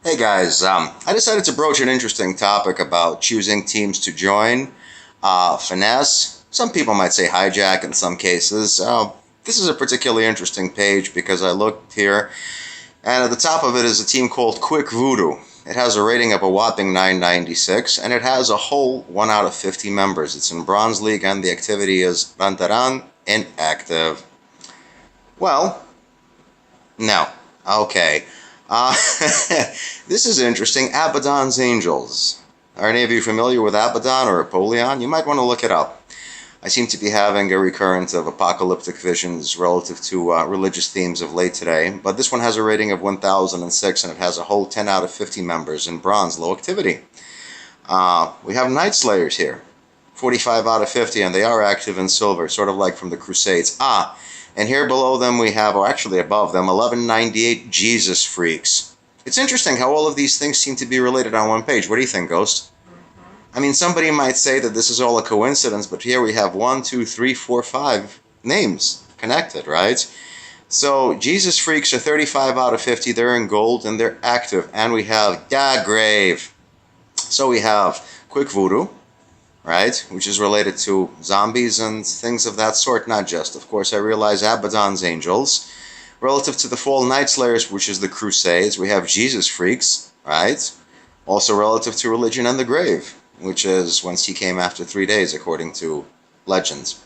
Hey guys, I decided to broach an interesting topic about choosing teams to join. Finesse, some people might say hijack in some cases. This is a particularly interesting page because I looked here, and at the top of it is a team called Quick Voodoo. It has a rating of a whopping 996, and it has a whole 1 out of 50 members. It's in Bronze League, and the activity is Rantaran inactive. Well, no. Okay. Uh, this is interesting. Abaddon's Angels. Are any of you familiar with Abaddon or Apollyon? You might want to look it up. I seem to be having a recurrence of apocalyptic visions relative to religious themes of late today, but this one has a rating of 1006 and it has a whole 10 out of 50 members in bronze, low activity. We have Night Slayers here, 45 out of 50, and they are active in silver, sort of like from the Crusades. And here below them we have, or actually above them, 1198 Jesus Freaks. It's interesting how all of these things seem to be related on one page. What do you think, Ghost? I mean, somebody might say that this is all a coincidence, but here we have 1, 2, 3, 4, 5 names connected, right? So Jesus Freaks are 35 out of 50. They're in gold and they're active. And we have Grave. So we have Quick Voodoo, right, which is related to zombies and things of that sort, not just. Of course, I realize Abaddon's Angels. Relative to the Fall Night Slayers, which is the Crusades, we have Jesus Freaks, right? Also relative to Religion and the Grave, which is once he came after 3 days, according to legends.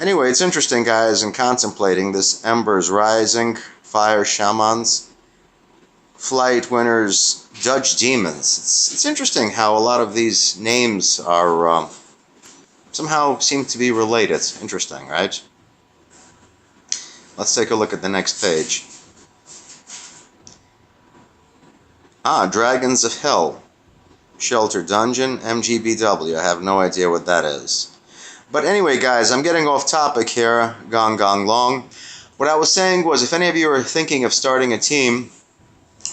Anyway, it's interesting, guys, in contemplating this Embers Rising, Fire Shamans, Flight Winners, Judge Demons. It's interesting how a lot of these names are somehow seem to be related. Interesting, right? Let's take a look at the next page. Dragons of Hell. Shelter Dungeon, MGBW. I have no idea what that is. But anyway, guys, I'm getting off topic here. Gong long. What I was saying was, if any of you are thinking of starting a team,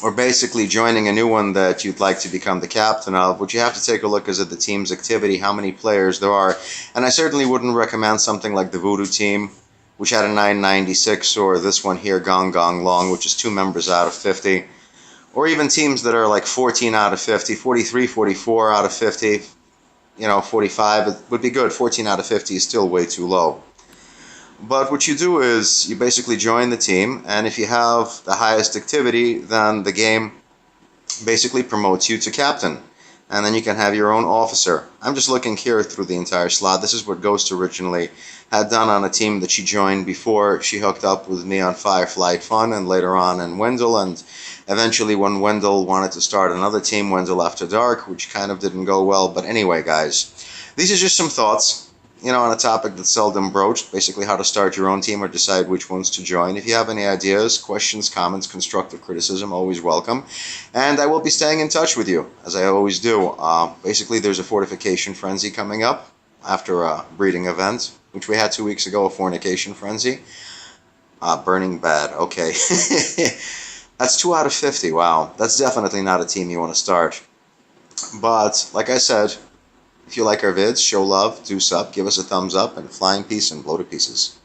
or basically joining a new one that you'd like to become the captain of, what you have to take a look is at the team's activity, how many players there are. And I certainly wouldn't recommend something like the Voodoo team, which had a 996, or this one here, Gong Long, which is 2 members out of 50. Or even teams that are like 14 out of 50, 43, 44 out of 50, 45, it would be good. 14 out of 50 is still way too low. But what you do is you basically join the team, and if you have the highest activity, then the game basically promotes you to captain. And then you can have your own officer. I'm just looking here through the entire slot. This is what Ghost originally had done on a team that she joined before she hooked up with me on Fireflight Fun, and later on in Wendell, and eventually when Wendell wanted to start another team, Wendell After Dark, which kind of didn't go well. But anyway, guys, these are just some thoughts, on a topic that's seldom broached, basically how to start your own team or decide which ones to join. If you have any ideas, questions, comments, constructive criticism, always welcome. And I will be staying in touch with you, as I always do. Basically, there's a fortification frenzy coming up after a breeding event, which we had 2 weeks ago, a fornication frenzy. Burning Bad, okay. That's 2 out of 50, wow. That's definitely not a team you want to start. But, like I said, if you like our vids, show love, do sub, give us a thumbs up, and flying peace and blow to pieces.